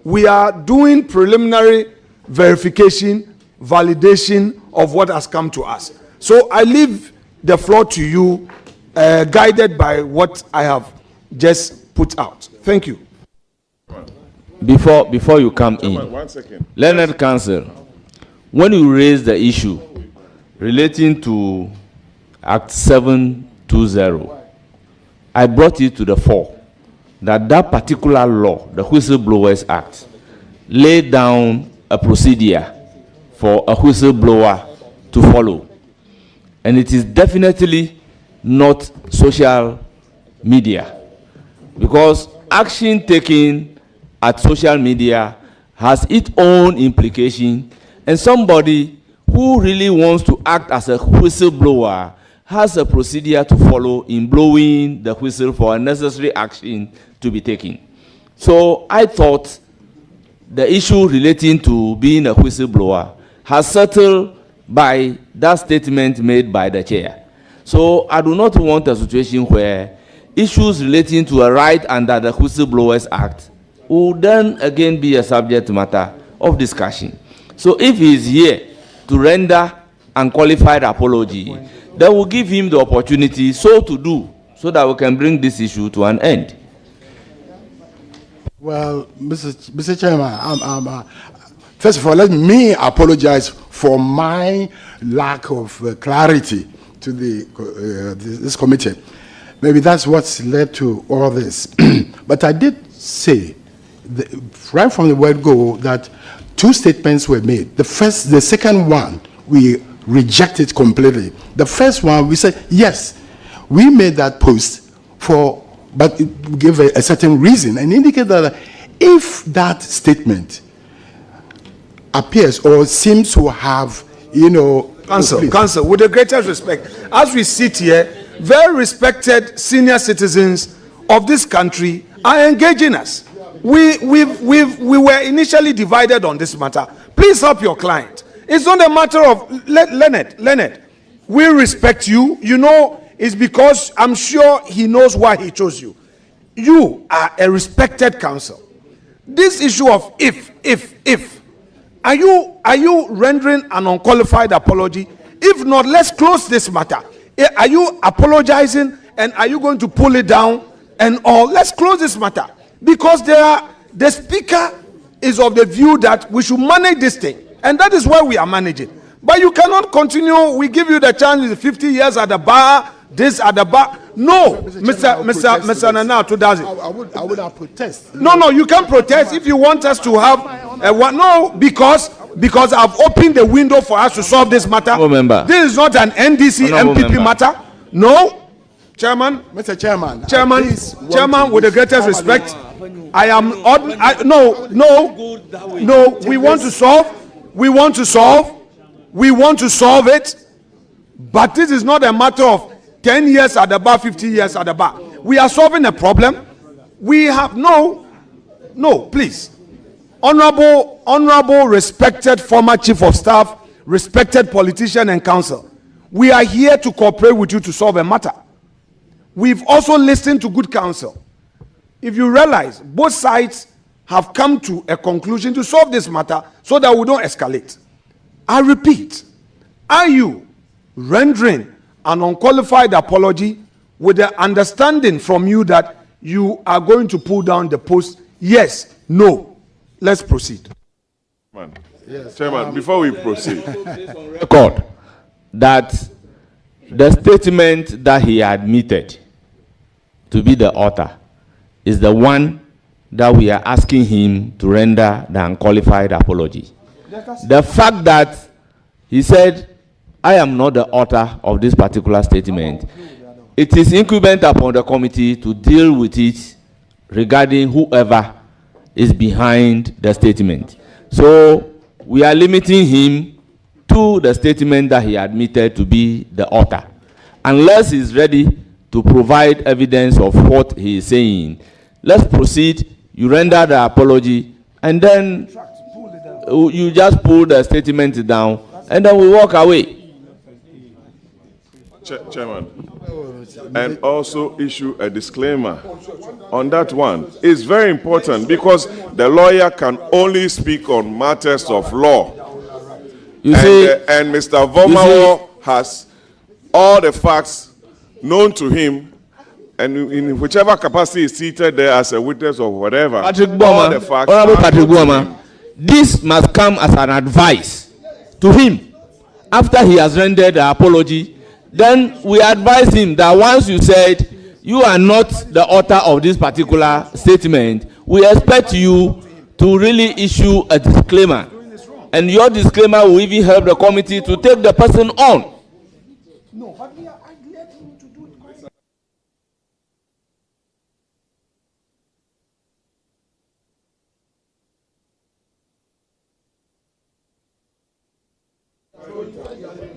We are doing preliminary verification, validation of what has come to us. So I leave the floor to you, guided by what I have just put out. Thank you. Before you come in, 1 second. Learned Counsel, when you raise the issue relating to Act 720, I brought it to the fore that particular law, the Whistleblowers Act, laid down a procedure for a whistleblower to follow. And it is definitely not social media, because action taken at social media has its own implication, and somebody who really wants to act as a whistleblower has a procedure to follow in blowing the whistle for a necessary action to be taken. So I thought the issue relating to being a whistleblower has settled by that statement made by the chair. So I do not want a situation where issues relating to a right under the Whistleblowers Act will then again be a subject matter of discussion. So if he is here to render unqualified apology, then we'll give him the opportunity so to do, so that we can bring this issue to an end. Well, Mr. Chairman, first of all, let me apologize for my lack of clarity to this committee. Maybe that's what's led to all this. But I did say, right from the word go, that two statements were made. The second one, we rejected completely. The first one, we said, yes, we made that post but it gave a certain reason and indicate that if that statement appears or seems to have, Counsel, with the greatest respect, as we sit here, very respected senior citizens of this country are engaging us. We were initially divided on this matter. Please help your client. It's not a matter of Leonard. We respect you. You know, it's because I'm sure he knows why he chose you. You are a respected counsel. This issue of if, are you rendering an unqualified apology? If not, let's close this matter. Are you apologizing and are you going to pull it down and all? Let's close this matter, because the speaker is of the view that we should manage this thing, and that is why we are managing. But you cannot continue. We give you the chance, 50 years at the bar, this at the bar. No, Mr. Nanato does it. I would have protest. No, you can protest if you want us to have one. No, because I've opened the window for us to solve this matter. This is not an NDC MPP matter. No, Chairman. Mr. Chairman. Chairman, with the greatest respect, I am. No. We want to solve it. But this is not a matter of 10 years at the bar, 50 years at the bar. We are solving a problem. We have no, please. Honorable, respected former chief of staff, respected politician and counsel. We are here to cooperate with you to solve a matter. We've also listened to good counsel. If you realize, both sides have come to a conclusion to solve this matter so that we don't escalate. I repeat, are you rendering an unqualified apology with the understanding from you that you are going to pull down the post? Yes, no. Let's proceed. Yes. Chairman, before we proceed. Record that the statement that he admitted to be the author is the one that we are asking him to render the unqualified apology. The fact that he said, I am not the author of this particular statement, it is incumbent upon the committee to deal with it regarding whoever is behind the statement. So we are limiting him to the statement that he admitted to be the author. Unless he's ready to provide evidence of what he is saying, let's proceed. You render the apology, and then you just pull the statement down, and then we walk away. Chairman, and also issue a disclaimer on that one. It's very important because the lawyer can only speak on matters of law. You see, And Mr. Vormawor has all the facts known to him, and in whichever capacity is seated there as a witness or whatever, Patrick all the Boma, facts Honorable are Patrick known to Boma, him. this must come as an advice to him after he has rendered the apology. Then we advise him that once you said you are not the author of this particular statement, we expect you to really issue a disclaimer, and your disclaimer will even help the committee to take the person on. No, but we are glad to do it quite.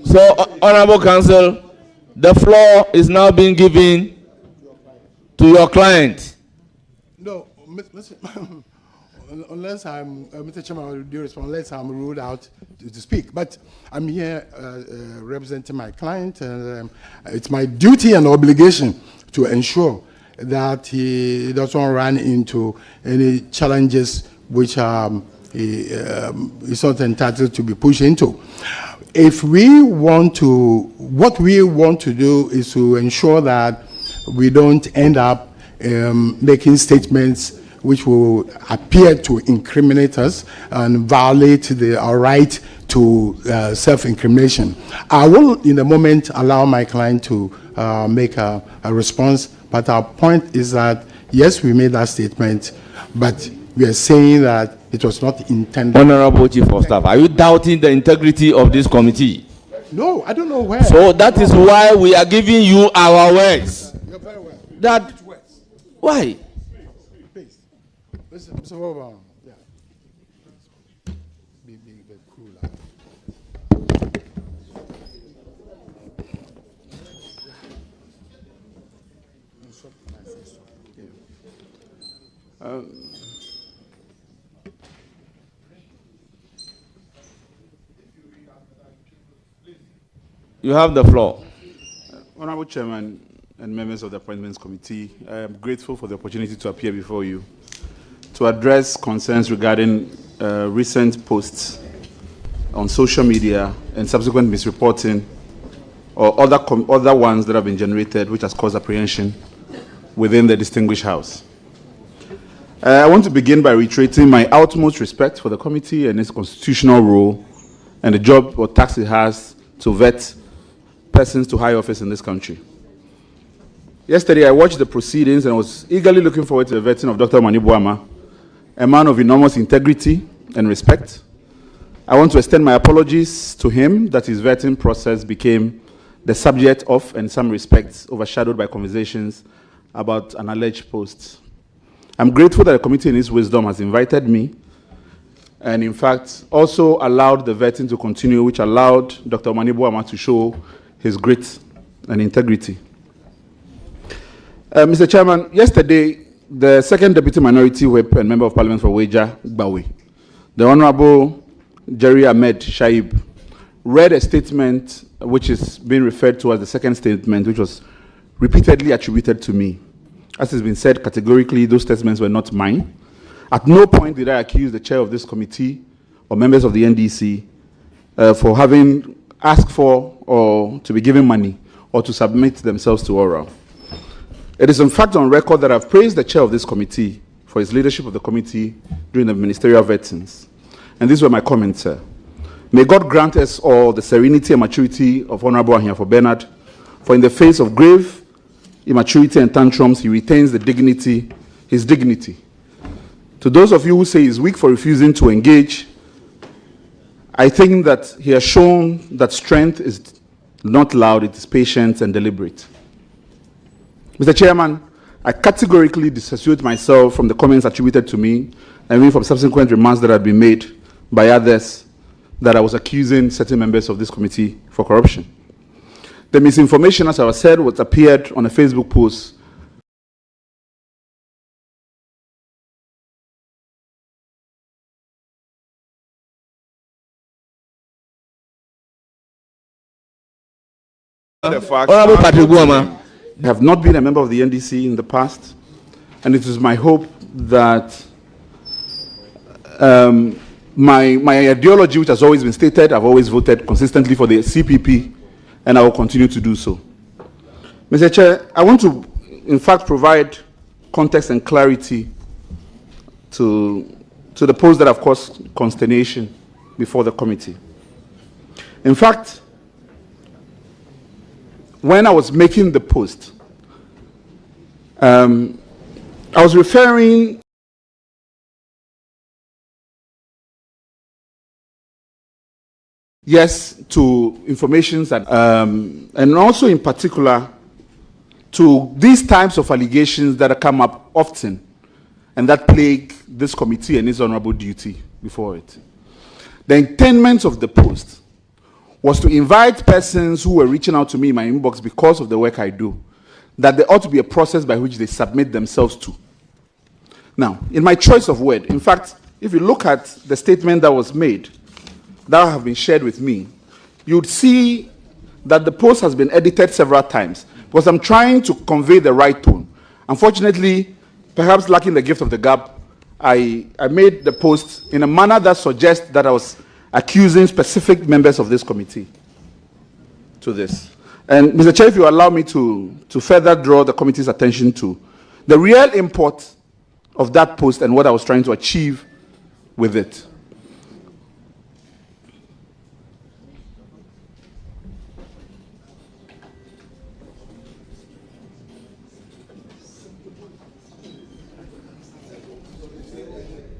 So, Honorable Counsel, the floor is now being given to your client. No, unless I'm, Mr. Chairman, with due respect, unless I'm ruled out to speak. But I'm here representing my client, and it's my duty and obligation to ensure that he doesn't run into any challenges which he's not entitled to be pushed into. If we want to, what we want to do is to ensure that we don't end up making statements which will appear to incriminate us and violate our right to self-incrimination. I will, in a moment, allow my client to make a response, but our point is that, yes, we made that statement, but we are saying that it was not intended. Honorable Chief of Staff, are you doubting the integrity of this committee? No, I don't know where. So that is why we are giving you our words. You're very well. That, why? Please. Mr. Vormawor, yeah. Be cool. You have the floor. Honorable Chairman and members of the Appointments Committee, I am grateful for the opportunity to appear before you to address concerns regarding recent posts on social media and subsequent misreporting or other ones that have been generated which has caused apprehension within the distinguished House. I want to begin by reiterating my utmost respect for the committee and its constitutional role and the job or task it has to vet persons to high office in this country. Yesterday, I watched the proceedings and was eagerly looking forward to the vetting of Dr. Manibuama, a man of enormous integrity and respect. I want to extend my apologies to him that his vetting process became the subject of, in some respects, overshadowed by conversations about an alleged post. I'm grateful that the committee in its wisdom has invited me and, in fact, also allowed the vetting to continue, which allowed Dr. Manibuama to show his grit and integrity. Mr. Chairman, yesterday, the second Deputy Minority Whip and Member of Parliament for Weja, Gbawe, the Honorable Jerry Ahmed Shaib, read a statement which is being referred to as the second statement, which was repeatedly attributed to me. As has been said categorically, those statements were not mine. At no point did I accuse the chair of this committee or members of the NDC for having asked for or to be given money or to submit themselves to oral. It is in fact on record that I've praised the chair of this committee for his leadership of the committee during the ministerial vettings. And these were my comments, sir. May God grant us all the serenity and maturity of Honorable Ahiafo Bernard, for in the face of grave immaturity and tantrums, he retains his dignity. To those of you who say he's weak for refusing to engage, I think that he has shown that strength is not loud, it is patient and deliberate. Mr. Chairman, I categorically disassociate myself from the comments attributed to me, and even from subsequent remarks that had been made by others that I was accusing certain members of this committee for corruption. The misinformation, as I said, was appeared on a Facebook post The facts Honorable are Patrick not- Buama. I have not been a member of the NDC in the past, and it is my hope that my ideology, which has always been stated, I've always voted consistently for the CPP, and I will continue to do so. Mr. Chair, I want to, in fact, provide context and clarity to the post that have caused consternation before the committee. In fact, when I was making the post, I was referring to information that, and also in particular to these types of allegations that come up often and that plague this committee and its honorable duty before it. The intent of the post was to invite persons who were reaching out to me in my inbox because of the work I do, that there ought to be a process by which they submit themselves to. Now, in my choice of word, in fact, if you look at the statement that was made, that have been shared with me, you'd see that the post has been edited several times because I'm trying to convey the right tone. Unfortunately, perhaps lacking the gift of the gab, I made the post in a manner that suggests that I was accusing specific members of this committee to this. And Mr. Chair, if you allow me to further draw the committee's attention to the real import of that post and what I was trying to achieve with it.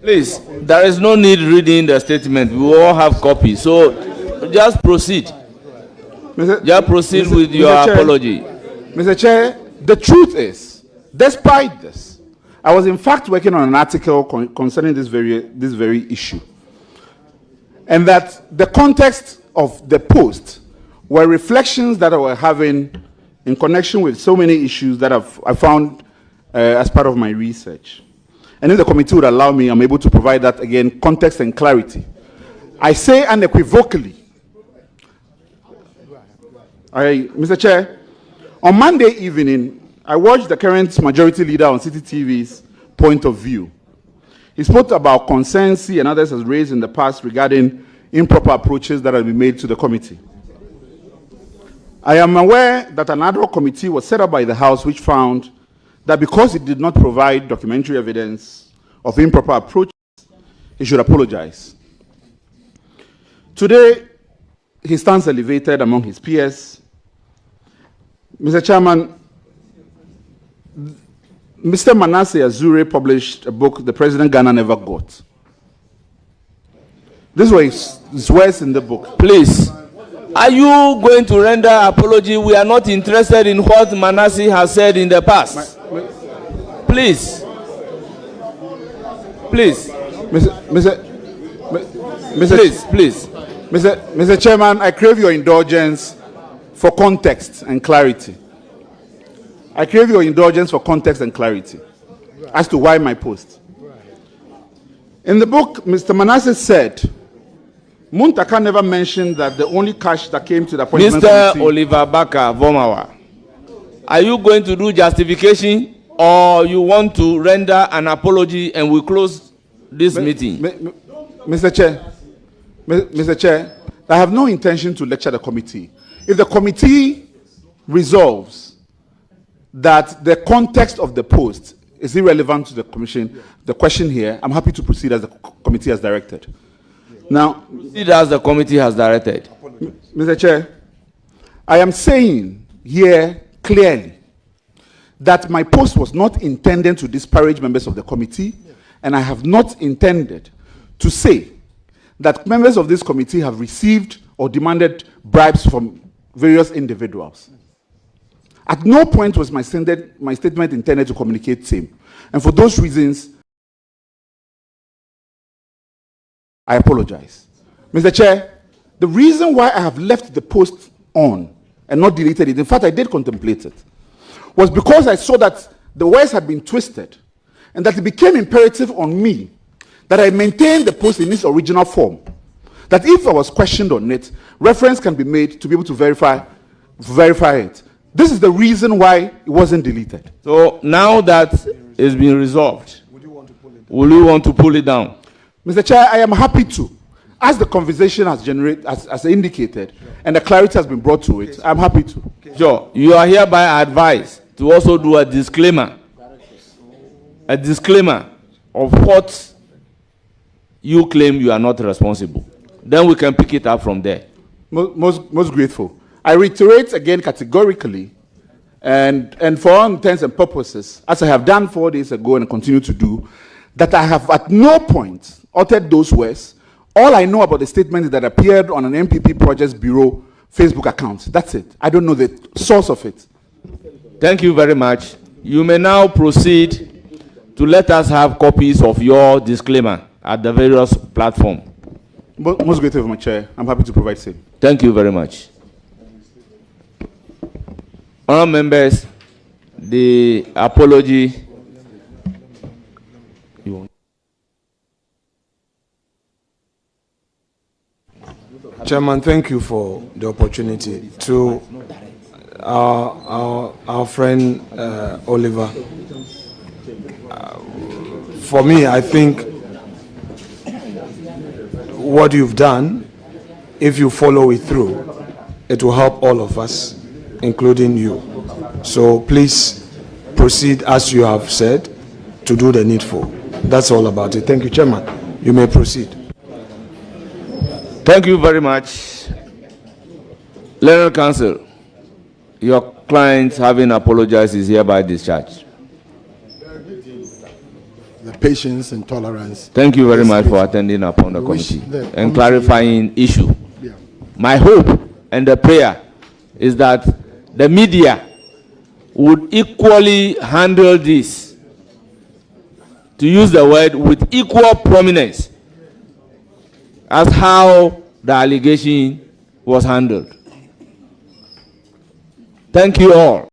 Please, there is no need reading the statement. We all have copies. So just proceed. Just proceed with your apology. Mr. Chair, the truth is, despite this, I was in fact working on an article concerning this very issue. And that the context of the post were reflections that I were having in connection with so many issues that I found as part of my research. And if the committee would allow me, I'm able to provide that again, context and clarity. I say unequivocally, Mr. Chair, on Monday evening, I watched the current majority leader on City TV's point of view. He spoke about concerns he and others has raised in the past regarding improper approaches that have been made to the committee. I am aware that an ad hoc committee was set up by the House which found that because it did not provide documentary evidence of improper approaches, he should apologize. Today, he stands elevated among his peers. Mr. Chairman, Mr. Manasseh Azure published a book, The President Ghana Never Got. This was his words in the book. Please, are you going to render apology? We are not interested in what Manasseh has said in the past. Please. Please. Mr. Chairman, I crave your indulgence for context and clarity. I crave your indulgence for context and clarity as to why my post. In the book, Mr. Manasseh said, Muntaka never mentioned that the only cash that came to the appointment Mr. committee... Oliver Baka, Vormawor, are you going to do justification or you want to render an apology and we close this meeting? Mr. Chair, I have no intention to lecture the committee. If the committee resolves that the context of the post is irrelevant to the commission, the question here, I'm happy to proceed as the committee has directed. Now, Proceed as the committee has directed. Mr. Chair, I am saying here clearly that my post was not intended to disparage members of the committee, and I have not intended to say that members of this committee have received or demanded bribes from various individuals. At no point was my statement intended to communicate same. And for those reasons, I apologize. Mr. Chair, the reason why I have left the post on and not deleted it, in fact, I did contemplate it, was because I saw that the words had been twisted and that it became imperative on me that I maintain the post in its original form. That if I was questioned on it, reference can be made to be able to verify verify it. This is the reason why it wasn't deleted. So now that it's been resolved, will you want to pull it down? Mr. Chair, I am happy to. As the conversation has generated, as indicated, and the clarity has been brought to it, I'm happy to. Sure. You are hereby advised to also do a disclaimer. A disclaimer of what you claim you are not responsible. Then we can pick it up from there. Most grateful. I reiterate again categorically, and for all intents and purposes, as I have done 4 days ago and continue to do, that I have at no point uttered those words. All I know about the statement that appeared on an MPP Projects Bureau Facebook account. That's it. I don't know the source of it. Thank you very much. You may now proceed to let us have copies of your disclaimer at the various platforms. Most grateful, my chair. I'm happy to provide same. Thank you very much. Honourable members, the apology. Chairman, thank you for the opportunity. To our friend Oliver, for me, I think what you've done, if you follow it through, it will help all of us, including you. So please proceed as you have said to do the needful. That's all about it. Thank you, Chairman. You may proceed. Thank you very much. Learned Counsel, your client, having apologized, is hereby discharged. The patience and tolerance. Thank you very much for attending upon the committee and clarifying issue. Yeah. My hope and the prayer is that the media would equally handle this, to use the word, with equal prominence as how the allegation was handled. Thank you all.